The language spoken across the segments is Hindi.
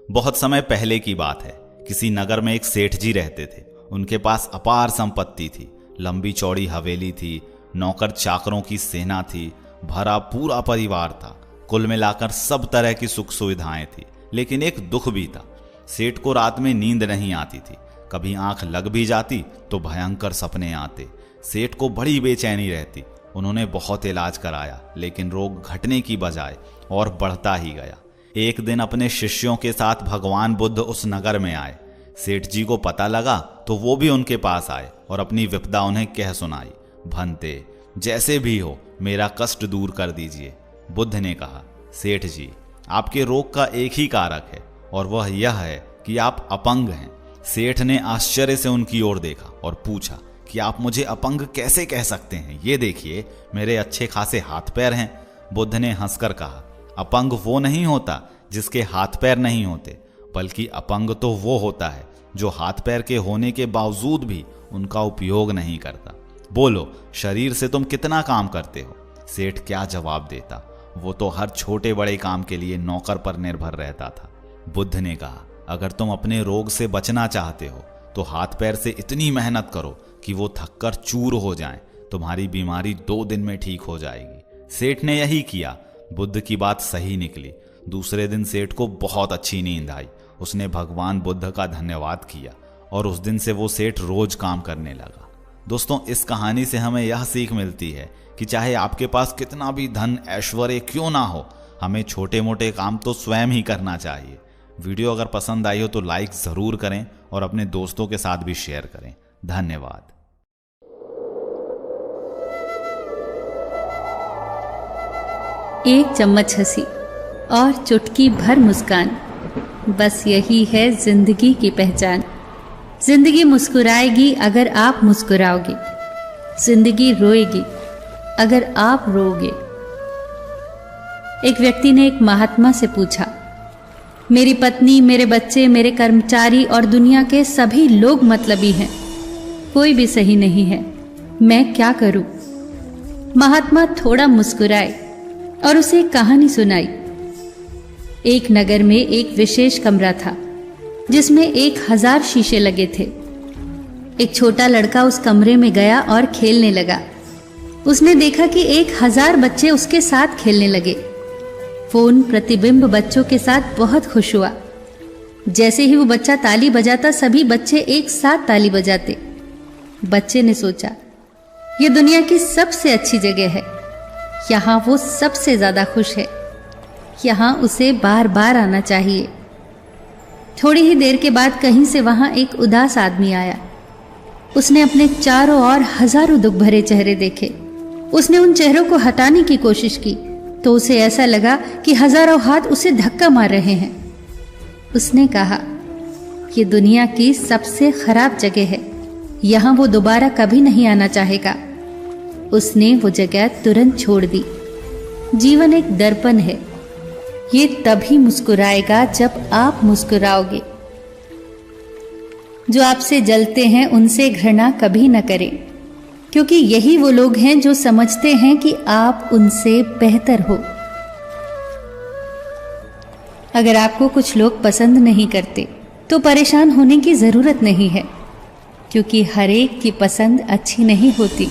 बहुत समय पहले की बात है। किसी नगर में एक सेठ जी रहते थे। उनके पास अपार संपत्ति थी, लंबी चौड़ी हवेली थी, नौकर चाकरों की सेना थी, भरा पूरा परिवार था। कुल मिलाकर सब तरह की सुख सुविधाएं थी। लेकिन एक दुख भी था। सेठ को रात में नींद नहीं आती थी। कभी आंख लग भी जाती तो भयंकर सपने आते। सेठ को बड़ी बेचैनी रहती। उन्होंने बहुत इलाज कराया, लेकिन रोग घटने की बजाय और बढ़ता ही गया। एक दिन अपने शिष्यों के साथ भगवान बुद्ध उस नगर में आए। सेठ जी को पता लगा तो वो भी उनके पास आए और अपनी विपदा उन्हें कह सुनाई। भंते, जैसे भी हो मेरा कष्ट दूर कर दीजिए। बुद्ध ने कहा, सेठ जी, आपके रोग का एक ही कारक है और वह यह है कि आप अपंग हैं। सेठ ने आश्चर्य से उनकी ओर देखा और पूछा कि आप मुझे अपंग कैसे कह सकते हैं? ये देखिए, मेरे अच्छे खासे हाथ पैर हैं। बुद्ध ने हंसकर कहा, अपंग वो नहीं होता जिसके हाथ पैर नहीं होते, बल्कि अपंग तो वो होता है जो हाथ पैर के होने के बावजूद भी उनका उपयोग नहीं करता। बोलो, शरीर से तुम कितना काम करते हो? सेठ क्या जवाब देता? वो तो हर छोटे बड़े काम के लिए नौकर पर निर्भर रहता था। बुद्ध ने कहा, अगर तुम अपने रोग से बचना चाहते हो तो हाथ पैर से इतनी मेहनत करो कि वो थककर चूर हो जाएं। तुम्हारी बीमारी 2 दिन में ठीक हो जाएगी। सेठ ने यही किया। बुद्ध की बात सही निकली। दूसरे दिन सेठ को बहुत अच्छी नींद आई। उसने भगवान बुद्ध का धन्यवाद किया और उस दिन से वो सेठ रोज काम करने लगा। दोस्तों, इस कहानी से हमें यह सीख मिलती है कि चाहे आपके पास कितना भी धन ऐश्वर्य क्यों ना हो, हमें छोटे मोटे काम तो स्वयं ही करना चाहिए। वीडियो अगर पसंद आई हो तो लाइक जरूर करें और अपने दोस्तों के साथ भी शेयर करें। धन्यवाद। एक चम्मच हंसी और चुटकी भर मुस्कान, बस यही है जिंदगी की पहचान। जिंदगी मुस्कुराएगी अगर आप मुस्कुराओगे, जिंदगी रोएगी अगर आप रोओगे। एक व्यक्ति ने एक महात्मा से पूछा, मेरी पत्नी, मेरे बच्चे, मेरे कर्मचारी और दुनिया के सभी लोग मतलबी हैं, कोई भी सही नहीं है, मैं क्या करूं? महात्मा थोड़ा मुस्कुराए और उसे एक कहानी सुनाई। एक नगर में एक विशेष कमरा था जिसमें 1000 शीशे लगे थे। एक छोटा लड़का उस कमरे में गया और खेलने लगा। उसने देखा कि 1000 बच्चे उसके साथ खेलने लगे। वो उन प्रतिबिंब बच्चों के साथ बहुत खुश हुआ। जैसे ही वो बच्चा ताली बजाता, सभी बच्चे एक साथ ताली बजाते। बच्चे ने सोचा, ये दुनिया की सबसे अच्छी जगह है, यहाँ वो सबसे ज्यादा खुश है, यहाँ उसे बार बार आना चाहिए। थोड़ी ही देर के बाद कहीं से वहां एक उदास आदमी आया। उसने अपने चारों ओर हजारों दुख भरे चेहरे देखे। उसने उन चेहरों को हटाने की कोशिश की तो उसे ऐसा लगा कि हजारों हाथ उसे धक्का मार रहे हैं। उसने कहा, ये दुनिया की सबसे खराब जगह है, यहाँ वो दोबारा कभी नहीं आना चाहेगा। उसने वो जगह तुरंत छोड़ दी। जीवन एक दर्पण है, ये तभी मुस्कुराएगा जब आप मुस्कुराओगे। जो आपसे जलते हैं उनसे घृणा कभी न करें, क्योंकि यही वो लोग हैं जो समझते हैं कि आप उनसे बेहतर हो। अगर आपको कुछ लोग पसंद नहीं करते तो परेशान होने की जरूरत नहीं है, क्योंकि हर एक की पसंद अच्छी नहीं होती।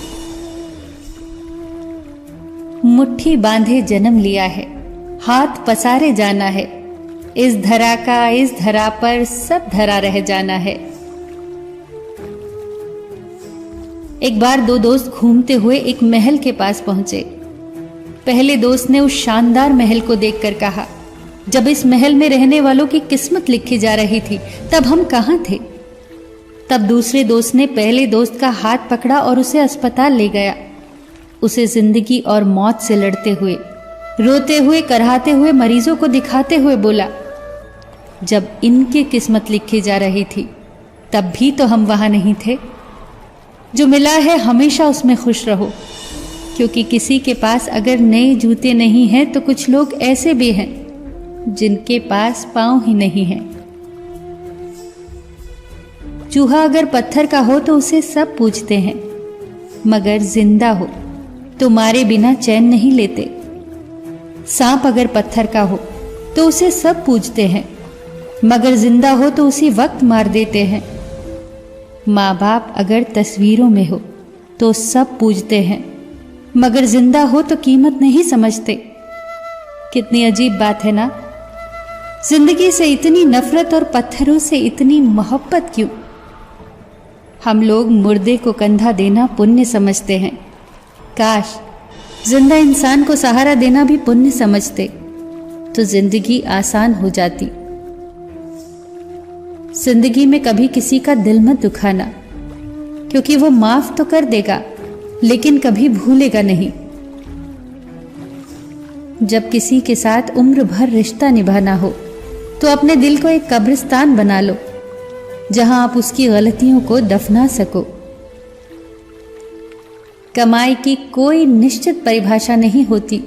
मुट्ठी बांधे जन्म लिया है, हाथ पसारे जाना है, इस धरा का इस धरा पर सब धरा रह जाना है। एक बार 2 दोस्त घूमते हुए एक महल के पास पहुंचे। पहले दोस्त ने उस शानदार महल को देखकर कहा, जब इस महल में रहने वालों की किस्मत लिखी जा रही थी तब हम कहां थे? तब दूसरे दोस्त ने पहले दोस्त का हाथ पकड़ा और उसे अस्पताल ले गया। उसे जिंदगी और मौत से लड़ते हुए, रोते हुए, कराहते हुए, मरीजों को दिखाते हुए बोला, जब इनकी किस्मत लिखी जा रही थी तब भी तो हम वहां नहीं थे। जो मिला है हमेशा उसमें खुश रहो, क्योंकि किसी के पास अगर नए जूते नहीं हैं तो कुछ लोग ऐसे भी हैं जिनके पास पांव ही नहीं है। चूहा अगर पत्थर का हो तो उसे सब पूजते हैं, मगर जिंदा हो तो मारे बिना चैन नहीं लेते। सांप अगर पत्थर का हो तो उसे सब पूजते हैं, मगर जिंदा हो तो उसी वक्त मार देते हैं। माँ बाप अगर तस्वीरों में हो तो सब पूजते हैं, मगर जिंदा हो तो कीमत नहीं समझते। कितनी अजीब बात है ना। जिंदगी से इतनी नफरत और पत्थरों से इतनी मोहब्बत क्यों? हम लोग मुर्दे को कंधा देना पुण्य समझते हैं। काश जिंदा इंसान को सहारा देना भी पुण्य समझते तो जिंदगी आसान हो जाती। जिंदगी में कभी किसी का दिल मत दुखाना, क्योंकि वो माफ तो कर देगा लेकिन कभी भूलेगा नहीं। जब किसी के साथ उम्र भर रिश्ता निभाना हो तो अपने दिल को एक कब्रिस्तान बना लो, जहां आप उसकी गलतियों को दफना सको। कमाई की कोई निश्चित परिभाषा नहीं होती।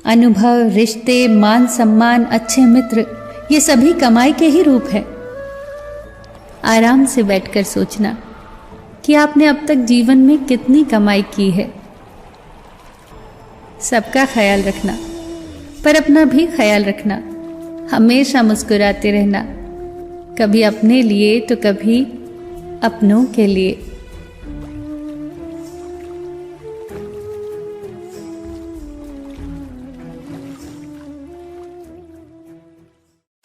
अनुभव, रिश्ते, मान सम्मान, अच्छे मित्र, ये सभी कमाई के ही रूप है। आराम से बैठकर सोचना कि आपने अब तक जीवन में कितनी कमाई की है। सबका ख्याल रखना, पर अपना भी ख्याल रखना। हमेशा मुस्कुराते रहना, कभी अपने लिए तो कभी अपनों के लिए।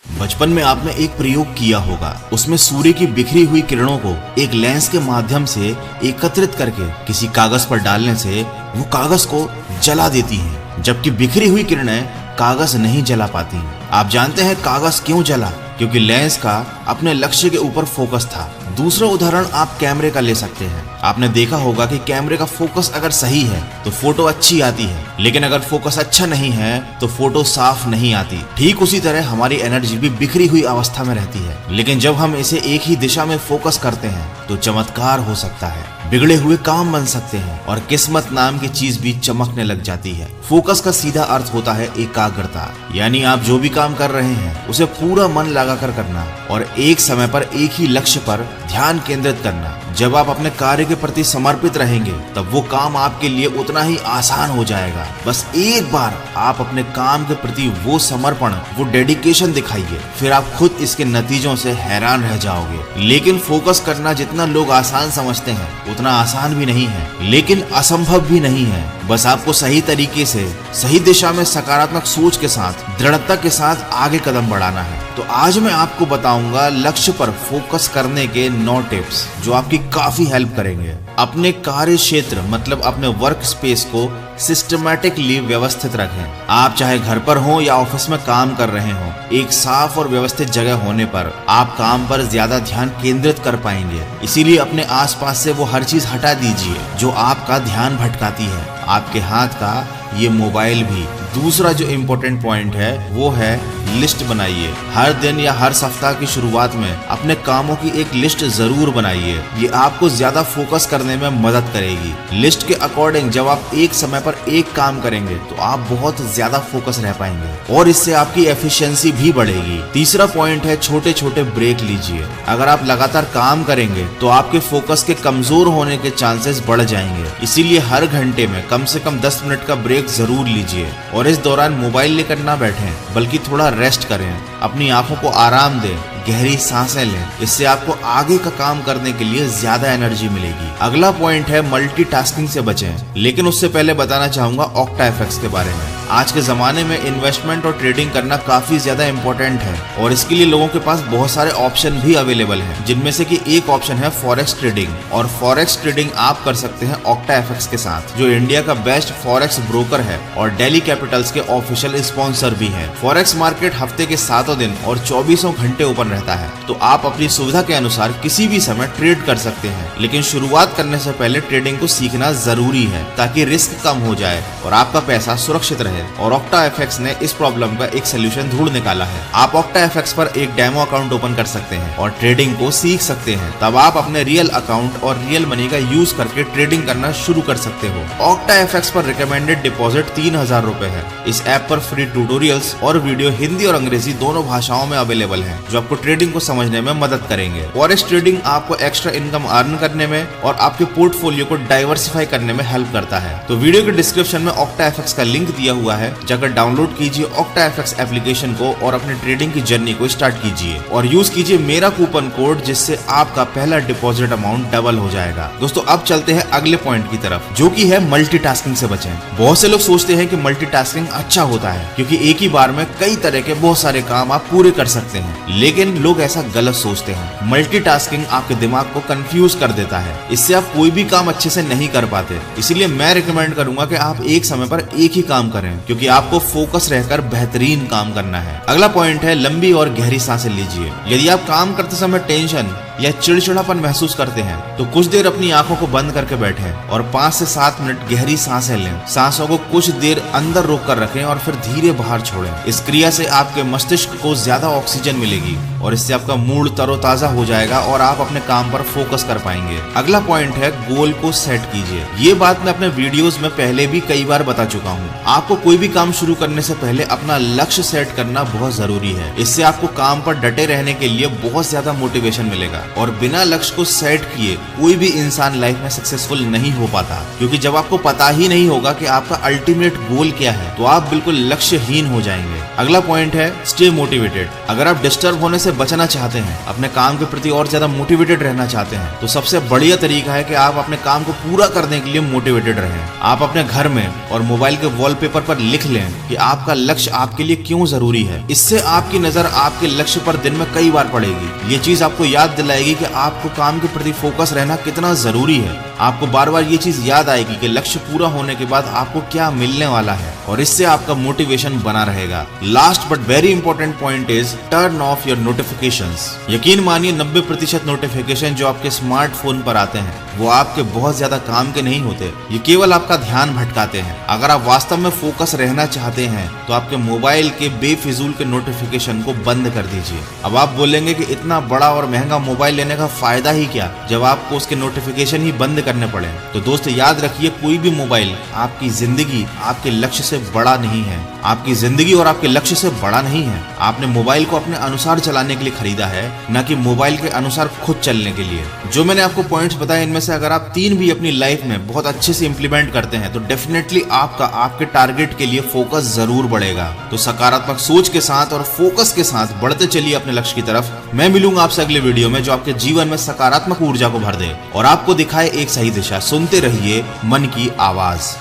बचपन में आपने एक प्रयोग किया होगा। उसमें सूर्य की बिखरी हुई किरणों को एक लेंस के माध्यम से एकत्रित करके किसी कागज पर डालने से वो कागज को जला देती हैं, जबकि बिखरी हुई किरणें कागज नहीं जला पाती। आप जानते हैं कागज क्यों जला? क्योंकि लेंस का अपने लक्ष्य के ऊपर फोकस था। दूसरा उदाहरण आप कैमरे का ले सकते हैं। आपने देखा होगा कि कैमरे का फोकस अगर सही है तो फोटो अच्छी आती है, लेकिन अगर फोकस अच्छा नहीं है तो फोटो साफ नहीं आती। ठीक उसी तरह हमारी एनर्जी भी बिखरी हुई अवस्था में रहती है, लेकिन जब हम इसे एक ही दिशा में फोकस करते हैं तो चमत्कार हो सकता है, बिगड़े हुए काम बन सकते हैं और किस्मत नाम की चीज भी चमकने लग जाती है। फोकस का सीधा अर्थ होता है एकाग्रता, यानी आप जो भी काम कर रहे हैं उसे पूरा मन लगाकर करना और एक समय पर एक ही लक्ष्य पर ध्यान केंद्रित करना। जब आप अपने कार्य के प्रति समर्पित रहेंगे तब वो काम आपके लिए उतना ही आसान हो जाएगा। बस एक बार आप अपने काम के प्रति वो समर्पण, वो डेडिकेशन दिखाइए, फिर आप खुद इसके नतीजों से हैरान रह जाओगे। लेकिन फोकस करना जितना लोग आसान समझते हैं उतना आसान भी नहीं है, लेकिन असंभव भी नहीं है। बस आपको सही तरीके से, सही दिशा में सकारात्मक सोच के साथ, दृढ़ता के साथ आगे कदम बढ़ाना है। तो आज मैं आपको बताऊंगा लक्ष्य पर फोकस करने के 9 टिप्स जो आपकी काफी हेल्प करेंगे। अपने कार्य क्षेत्र मतलब अपने वर्क स्पेस को सिस्टमैटिकली व्यवस्थित रखें। आप चाहे घर पर हो या ऑफिस में काम कर रहे हो, एक साफ और व्यवस्थित जगह होने पर आप काम पर ज्यादा ध्यान केंद्रित कर पाएंगे। इसीलिए अपने आसपास से वो हर चीज हटा दीजिए जो आपका ध्यान भटकाती है, आपके हाथ का ये मोबाइल भी। दूसरा जो इम्पोर्टेंट पॉइंट है वो है लिस्ट बनाइए। हर दिन या हर सप्ताह की शुरुआत में अपने कामों की एक लिस्ट जरूर बनाइए। ये आपको ज्यादा फोकस करने में मदद करेगी। लिस्ट के अकॉर्डिंग जब आप एक समय पर एक काम करेंगे तो आप बहुत ज्यादा फोकस रह पाएंगे और इससे आपकी एफिशिएंसी भी बढ़ेगी। तीसरा पॉइंट है छोटे छोटे ब्रेक लीजिए। अगर आप लगातार काम करेंगे तो आपके फोकस के कमजोर होने के चांसेस बढ़ जाएंगे। इसीलिए हर घंटे में कम से कम 10 मिनट का ब्रेक जरूर लीजिए और इस दौरान मोबाइल लेकर ना बैठें, बल्कि थोड़ा रेस्ट करें, अपनी आंखों को आराम दें, गहरी सांसें लें। इससे आपको आगे का काम करने के लिए ज्यादा एनर्जी मिलेगी। अगला पॉइंट है मल्टीटास्किंग से बचें। लेकिन उससे पहले बताना चाहूंगा ऑक्टा इफेक्ट्स के बारे में। आज के जमाने में इन्वेस्टमेंट और ट्रेडिंग करना काफी ज्यादा इंपॉर्टेंट है और इसके लिए लोगों के पास बहुत सारे ऑप्शन भी अवेलेबल हैं, जिनमें से कि एक ऑप्शन है फॉरेक्स ट्रेडिंग। और फॉरेक्स ट्रेडिंग आप कर सकते हैं ऑक्टा इफेक्ट्स के साथ, जो इंडिया का बेस्ट फॉरेक्स ब्रोकर है और डेली कैपिटल्स के ऑफिशियल स्पॉन्सर भी है। फॉरेक्स मार्केट हफ्ते के 7 दिन और 24 घंटे ओपन रहता है, तो आप अपनी सुविधा के अनुसार किसी भी समय ट्रेड कर सकते हैं। लेकिन शुरुआत करने से पहले ट्रेडिंग को सीखना जरूरी है ताकि रिस्क कम हो जाए और आपका पैसा सुरक्षित रहे। और ऑक्टा एफएक्स ने इस प्रॉब्लम का एक सोल्यूशन ढूंढ निकाला है। आप ऑक्टा एफएक्स पर एक डेमो अकाउंट ओपन कर सकते हैं और ट्रेडिंग को सीख सकते हैं। तब आप अपने रियल अकाउंट और रियल मनी का यूज करके ट्रेडिंग करना शुरू कर सकते हो। ऑक्टा एफएक्स पर रिकमेंडेड डिपॉजिट 3000 रुपए है। इस ऐप पर फ्री ट्यूटोरियल्स और वीडियो हिंदी और अंग्रेजी दोनों भाषाओं में अवेलेबल है, जो आपको ट्रेडिंग को समझने में मदद करेंगे। फॉरेक्स ट्रेडिंग आपको एक्स्ट्रा इनकम अर्न करने में और आपके पोर्टफोलियो को डाइवर्सिफाई करने में हेल्प करता है। तो वीडियो के डिस्क्रिप्शन में ऑक्टा एफएक्स का लिंक दिया हुआ हुआ है, जाकर डाउनलोड कीजिए OctaFX एप्लीकेशन को और अपने ट्रेडिंग की जर्नी को स्टार्ट कीजिए और यूज कीजिए मेरा कूपन कोड, जिससे आपका पहला डिपॉजिट अमाउंट डबल हो जाएगा। दोस्तों अब चलते हैं अगले पॉइंट की तरफ, जो कि है मल्टीटास्किंग से बचें। बहुत से लोग सोचते हैं कि मल्टीटास्किंग अच्छा होता है क्योंकि एक ही बार में कई तरह के बहुत सारे काम आप पूरे कर सकते हैं, लेकिन लोग ऐसा गलत सोचते हैं। मल्टीटास्किंग आपके दिमाग को कंफ्यूज कर देता है, इससे आप कोई भी काम अच्छे से नहीं कर पाते। इसीलिए मैं रिकमेंड करूंगा कि आप एक समय पर एक ही काम करें, क्योंकि आपको फोकस रहकर बेहतरीन काम करना है। अगला पॉइंट है लंबी और गहरी सांसें लीजिए। यदि आप काम करते समय टेंशन या चिड़चिड़ापन महसूस करते हैं तो कुछ देर अपनी आंखों को बंद करके बैठें और 5 से 7 मिनट गहरी सांसें लें। सांसों को कुछ देर अंदर रोक कर रखें और फिर धीरे बाहर छोड़ें। इस क्रिया से आपके मस्तिष्क को ज्यादा ऑक्सीजन मिलेगी और इससे आपका मूड तरोताजा हो जाएगा और आप अपने काम पर फोकस कर पाएंगे। अगला पॉइंट है गोल को सेट कीजिए। ये बात मैं अपने वीडियोस में पहले भी कई बार बता चुका हूँ। आपको कोई भी काम शुरू करने से पहले अपना लक्ष्य सेट करना बहुत जरूरी है। इससे आपको काम पर डटे रहने के लिए बहुत ज्यादा मोटिवेशन मिलेगा और बिना लक्ष्य को सेट किए कोई भी इंसान लाइफ में सक्सेसफुल नहीं हो पाता, क्योंकि जब आपको पता ही नहीं होगा कि आपका अल्टीमेट गोल क्या है तो आप बिल्कुल लक्ष्यहीन हो जाएंगे। अगला पॉइंट है स्टे मोटिवेटेड। अगर आप डिस्टर्ब होने से बचना चाहते हैं, अपने काम के प्रति और ज्यादा मोटिवेटेड रहना चाहते हैं, तो सबसे बढ़िया तरीका है कि आप अपने काम को पूरा करने के लिए मोटिवेटेड रहें। आप अपने घर में और मोबाइल के वॉलपेपर पर लिख लें कि आपका लक्ष्य आपके लिए क्यों जरूरी है। इससे आपकी नजर आपके लक्ष्य पर दिन में कई बार पड़ेगी। ये चीज आपको याद दिलाएगी कि आपको काम के प्रति फोकस रहना कितना जरूरी है। आपको बार बार ये चीज याद आएगी कि लक्ष्य पूरा होने के बाद आपको क्या मिलने वाला है और इससे आपका मोटिवेशन बना रहेगा। Last but very important point is turn off your notifications. यकीन मानिए 90% नोटिफिकेशन जो आपके स्मार्टफोन पर आते हैं वो आपके बहुत ज्यादा काम के नहीं होते, ये केवल आपका ध्यान भटकाते हैं। अगर आप वास्तव में फोकस रहना चाहते हैं तो आपके मोबाइल के बेफिजूल के नोटिफिकेशन को बंद कर दीजिए। अब आप बोलेंगे कि इतना बड़ा और महंगा मोबाइल लेने का फायदा ही क्या जब आपको उसके नोटिफिकेशन ही बंद करने पड़े। तो दोस्तों याद रखिए, कोई भी मोबाइल आपकी जिंदगी आपके लक्ष्य से बड़ा नहीं है। आपकी जिंदगी और आपके लक्ष्य से बड़ा नहीं है। आपने मोबाइल को अपने अनुसार चलाने के लिए खरीदा है, न कि मोबाइल के अनुसार खुद चलने के लिए। जो मैंने आपको पॉइंट्स बताए, इनमें से अगर आप 3 भी अपनी लाइफ में बहुत अच्छे से इंप्लीमेंट करते हैं तो डेफिनेटली आपके टारगेट के लिए फोकस जरूर बढ़ेगा। तो सकारात्मक सोच के साथ और फोकस के साथ बढ़ते चलिए अपने लक्ष्य की तरफ। मैं मिलूंगा आपसे अगले वीडियो में जो आपके जीवन में सकारात्मक ऊर्जा को भर दे और आपको दिखाए एक सही दिशा। सुनते रहिए मन की आवाज।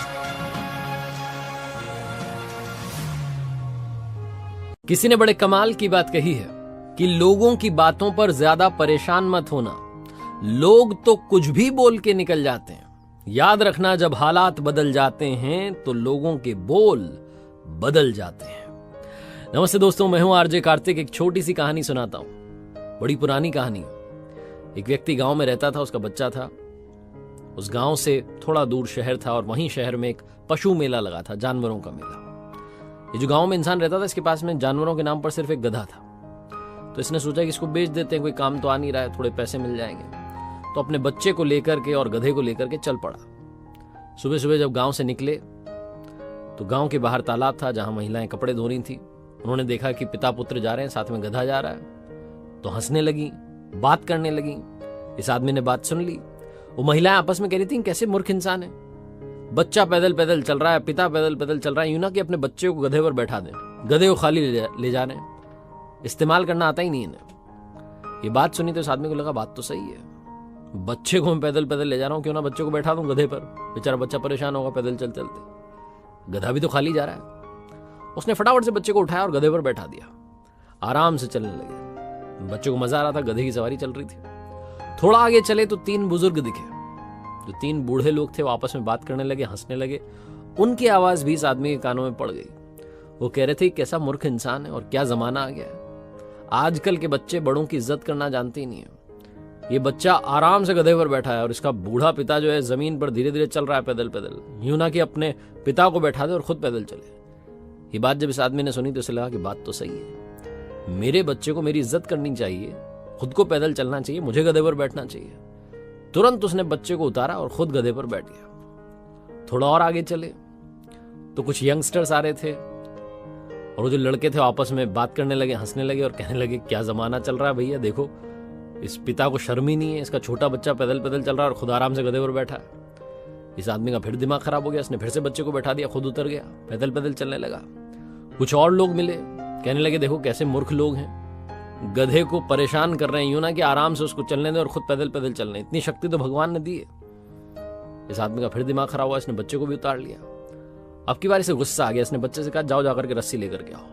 किसी ने बड़े कमाल की बात कही है कि लोगों की बातों पर ज्यादा परेशान मत होना, लोग तो कुछ भी बोल के निकल जाते हैं। याद रखना, जब हालात बदल जाते हैं तो लोगों के बोल बदल जाते हैं। नमस्ते दोस्तों, मैं हूं आरजे कार्तिक। एक छोटी सी कहानी सुनाता हूं, बड़ी पुरानी कहानी। एक व्यक्ति गांव में रहता था, उसका बच्चा था। उस गांव से थोड़ा दूर शहर था और वहीं शहर में एक पशु मेला लगा था, जानवरों का मेला। ये जो गांव में इंसान रहता था, इसके पास में जानवरों के नाम पर सिर्फ एक गधा था। तो इसने सोचा कि इसको बेच देते हैं, कोई काम तो आ नहीं रहा है, थोड़े पैसे मिल जाएंगे। तो अपने बच्चे को लेकर के और गधे को लेकर के चल पड़ा। सुबह सुबह जब गांव से निकले तो गांव के बाहर तालाब था जहां महिलाएं कपड़े धो रही थी। उन्होंने देखा कि पिता पुत्र जा रहे हैं, साथ में गधा जा रहा है, तो हंसने लगी, बात करने लगी। इस आदमी ने बात सुन ली। वो महिलाएं आपस में कह रही थी, कैसे मूर्ख इंसान है, बच्चा पैदल पैदल चल रहा है, पिता पैदल पैदल चल रहा है, यूं ना कि अपने बच्चे को गधे पर बैठा दें, गधे को खाली ले जा रहे हैं, इस्तेमाल करना आता ही नहीं इन्हें। ये बात सुनी तो इस आदमी को लगा बात तो सही है, बच्चे को मैं पैदल पैदल ले जा रहा हूं, क्यों ना बच्चे को बैठा दूं गधे पर, बेचारा बच्चा परेशान होगा पैदल चल चलते, गधा भी तो खाली जा रहा है। उसने फटाफट से बच्चे को उठाया और गधे पर बैठा दिया, आराम से चलने लगे। बच्चे को मजा आ रहा था, गधे की सवारी चल रही थी। थोड़ा आगे चले तो 3 बुजुर्ग दिखे। जो 3 बूढ़े लोग थे वो आपस में बात करने लगे, हंसने लगे। उनकी आवाज भी इस आदमी के कानों में पड़ गई। वो कह रहे थे, कैसा मूर्ख इंसान है और क्या जमाना आ गया है। आजकल के बच्चे बड़ों की इज्जत करना जानते ही नहीं है। ये बच्चा आराम से गधे पर बैठा है और इसका बूढ़ा पिता जो है जमीन पर धीरे धीरे चल रहा है पैदल पैदल, यूं ना कि अपने पिता को बैठा दे और खुद पैदल चले। ये बात जब इस आदमी ने सुनी तो उसे लगा कि बात तो सही है, मेरे बच्चे को मेरी इज्जत करनी चाहिए, खुद को पैदल चलना चाहिए, मुझे गधे पर बैठना चाहिए। तुरंत उसने बच्चे को उतारा और खुद गधे पर बैठ गया। थोड़ा और आगे चले तो कुछ यंगस्टर्स आ रहे थे और वो जो लड़के थे आपस में बात करने लगे, हंसने लगे और कहने लगे, क्या जमाना चल रहा है भैया, देखो इस पिता को शर्म ही नहीं है, इसका छोटा बच्चा पैदल पैदल चल रहा है और खुद आराम से गधे पर बैठा है। इस आदमी का फिर दिमाग खराब हो गया, उसने फिर से बच्चे को बैठा दिया, खुद उतर गया, पैदल पैदल चलने लगा। कुछ और लोग मिले, कहने लगे देखो कैसे मूर्ख लोग हैं, गधे को परेशान कर रहे हैं, यूं ना कि आराम से उसको चलने दें और खुद पैदल पैदल चल रहे हैं, इतनी शक्ति तो भगवान ने दी है। इस आदमी का फिर दिमाग खराब हुआ, इसने बच्चे को भी उतार लिया। अब की बारी से गुस्सा आ गया, इसने बच्चे से कहा जाओ जाकर के रस्सी लेकर के आओ।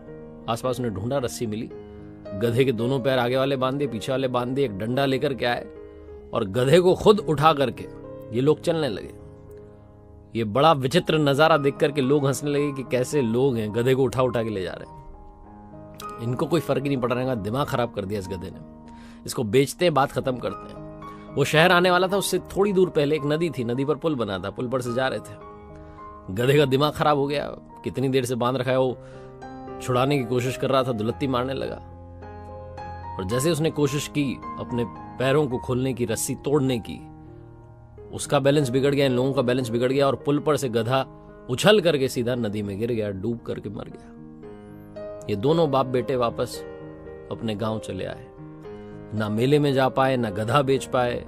आसपास ने ढूंढा, रस्सी मिली, गधे के दोनों पैर आगे वाले बांध दिए, पीछे वाले बांध दिए, एक डंडा लेकर के आए और गधे को खुद उठा करके ये लोग चलने लगे। ये बड़ा विचित्र नजारा देख करके लोग हंसने लगे कि कैसे लोग हैं, गधे को उठा उठा के ले जा रहे हैं, इनको कोई फर्क ही नहीं पड़ रहा है, दिमाग खराब कर दिया इस गधे ने, इसको बेचते हैं, बात खत्म करते हैं। वो शहर आने वाला था, उससे थोड़ी दूर पहले एक नदी थी, नदी पर पुल बना था, पुल पर से जा रहे थे। गधे का दिमाग खराब हो गया, कितनी देर से बांध रखा है, वो छुड़ाने की कोशिश कर रहा था, दुलत्ती मारने लगा। और जैसे उसने कोशिश की अपने पैरों को खोलने की, रस्सी तोड़ने की, उसका बैलेंस बिगड़ गया, इन लोगों का बैलेंस बिगड़ गया और पुल पर से गधा उछल करके सीधा नदी में गिर गया, डूब करके मर गया। ये दोनों बाप बेटे वापस अपने गांव चले आए, ना मेले में जा पाए, ना गधा बेच पाए,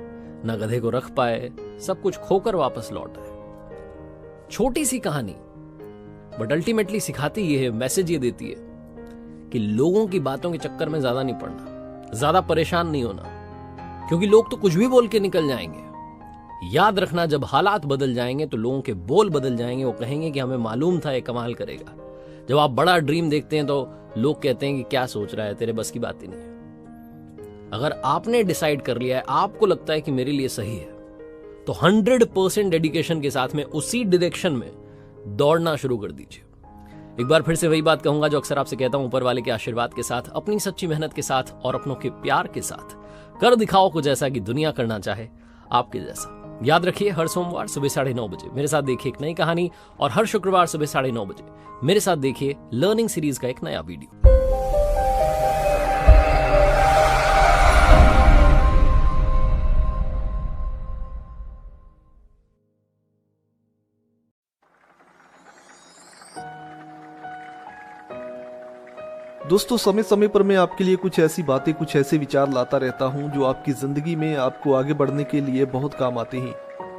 ना गधे को रख पाए, सब कुछ खोकर वापस लौट आए। छोटी सी कहानी बट अल्टीमेटली सिखाती ये है, मैसेज ये देती है कि लोगों की बातों के चक्कर में ज्यादा नहीं पड़ना, ज्यादा परेशान नहीं होना, क्योंकि लोग तो कुछ भी बोल के निकल जाएंगे। याद रखना, जब हालात बदल जाएंगे तो लोगों के बोल बदल जाएंगे, वो कहेंगे कि हमें मालूम था ये कमाल करेगा। जब आप बड़ा ड्रीम देखते हैं तो लोग कहते हैं कि क्या सोच रहा है, तेरे बस की बात ही नहीं है। अगर आपने डिसाइड कर लिया है, आपको लगता है कि मेरे लिए सही है, तो 100% डेडिकेशन के साथ में उसी डायरेक्शन में दौड़ना शुरू कर दीजिए। एक बार फिर से वही बात कहूंगा जो अक्सर आपसे कहता हूं, ऊपर वाले के आशीर्वाद के साथ, अपनी सच्ची मेहनत के साथ और अपनों के प्यार के साथ कर दिखाओ कुछ ऐसा कि दुनिया करना चाहे आपके जैसा। याद रखिए, हर सोमवार सुबह 9:30 बजे मेरे साथ देखिए एक नई कहानी, और हर शुक्रवार सुबह 9:30 बजे मेरे साथ देखिए लर्निंग सीरीज का एक नया वीडियो। दोस्तों, समय समय पर मैं आपके लिए कुछ ऐसी बातें, कुछ ऐसे विचार लाता रहता हूं जो आपकी जिंदगी में आपको आगे बढ़ने के लिए बहुत काम आते हैं।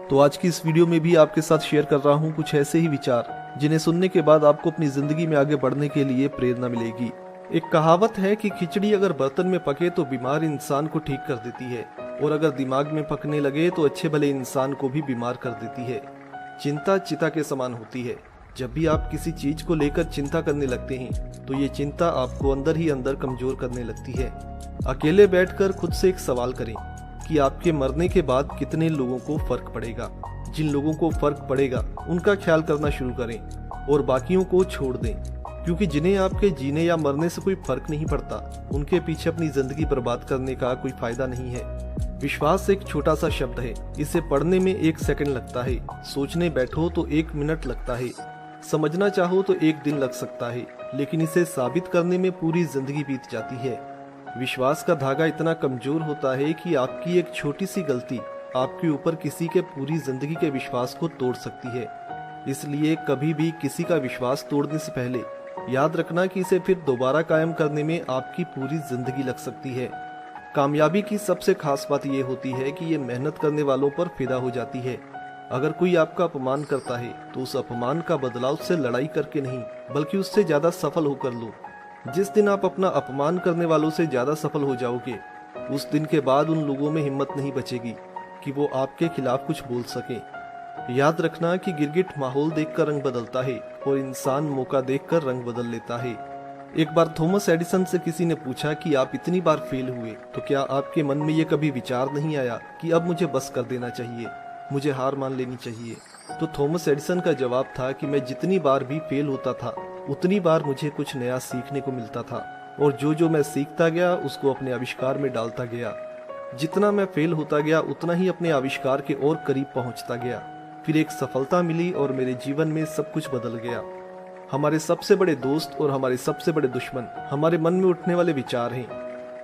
तो आज की इस वीडियो में भी आपके साथ शेयर कर रहा हूं कुछ ऐसे ही विचार जिन्हें सुनने के बाद आपको अपनी जिंदगी में आगे बढ़ने के लिए प्रेरणा मिलेगी। एक कहावत है कि खिचड़ी अगर बर्तन में पके तो बीमार इंसान को ठीक कर देती है, और अगर दिमाग में पकने लगे तो अच्छे भले इंसान को भी बीमार कर देती है। चिंता चिता के समान होती है। जब भी आप किसी चीज को लेकर चिंता करने लगते हैं तो ये चिंता आपको अंदर ही अंदर कमजोर करने लगती है। अकेले बैठकर खुद से एक सवाल करें कि आपके मरने के बाद कितने लोगों को फर्क पड़ेगा। जिन लोगों को फर्क पड़ेगा उनका ख्याल करना शुरू करें और बाकियों को छोड़ दें, क्योंकि जिन्हें आपके जीने या मरने से कोई फर्क नहीं पड़ता उनके पीछे अपनी जिंदगी बर्बाद करने का कोई फायदा नहीं है। विश्वास एक छोटा सा शब्द है, इसे पढ़ने में 1 सेकंड लगता है, सोचने बैठो तो 1 मिनट लगता है, समझना चाहो तो 1 दिन लग सकता है, लेकिन इसे साबित करने में पूरी जिंदगी बीत जाती है। विश्वास का धागा इतना कमजोर होता है कि आपकी एक छोटी सी गलती आपके ऊपर किसी के पूरी जिंदगी के विश्वास को तोड़ सकती है। इसलिए कभी भी किसी का विश्वास तोड़ने से पहले याद रखना कि इसे फिर दोबारा कायम करने में आपकी पूरी जिंदगी लग सकती है। कामयाबी की सबसे खास बात यह होती है कि ये मेहनत करने वालों पर फिदा हो जाती है। अगर कोई आपका अपमान करता है तो उस अपमान का बदला उससे लड़ाई करके नहीं बल्कि उससे ज्यादा सफल होकर लो। जिस दिन आप अपना अपमान करने वालों से ज्यादा सफल हो जाओगे, उस दिन के बाद उन लोगों में हिम्मत नहीं बचेगी कि वो आपके खिलाफ कुछ बोल सके। याद रखना कि गिरगिट माहौल देखकर रंग बदलता है और इंसान मौका देखकर रंग बदल लेता है। एक बार थॉमस एडिसन से किसी ने पूछा कि आप इतनी बार फेल हुए तो क्या आपके मन में ये कभी विचार नहीं आया कि अब मुझे बस कर देना चाहिए, मुझे हार मान लेनी चाहिए? तो थॉमस एडिसन का जवाब था कि मैं जितनी बार भी फेल होता था उतनी बार मुझे कुछ नया सीखने को मिलता था, और जो मैं सीखता गया उसको अपने आविष्कार में डालता गया। जितना मैं फेल होता गया उतना ही अपने आविष्कार के और करीब पहुंचता गया। फिर एक सफलता मिली और मेरे जीवन में सब कुछ बदल गया। हमारे सबसे बड़े दोस्त और हमारे सबसे बड़े दुश्मन हमारे मन में उठने वाले विचार हैं।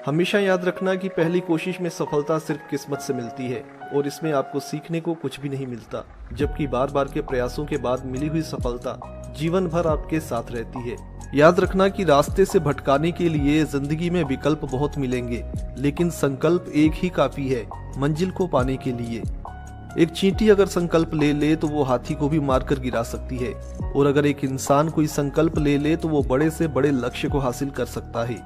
हमेशा याद रखना कि पहली कोशिश में सफलता सिर्फ किस्मत से मिलती है और इसमें आपको सीखने को कुछ भी नहीं मिलता, जबकि बार बार के प्रयासों के बाद मिली हुई सफलता जीवन भर आपके साथ रहती है। याद रखना कि रास्ते से भटकाने के लिए जिंदगी में विकल्प बहुत मिलेंगे, लेकिन संकल्प एक ही काफी है मंजिल को पाने के लिए। एक चींटी अगर संकल्प ले ले तो वो हाथी को भी मारकर गिरा सकती है, और अगर एक इंसान कोई संकल्प ले ले तो वो बड़े से बड़े लक्ष्य को हासिल कर सकता है।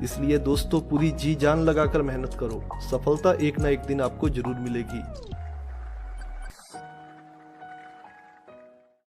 इसलिए दोस्तों, पूरी जी जान लगाकर मेहनत करो, सफलता एक ना एक दिन आपको जरूर मिलेगी।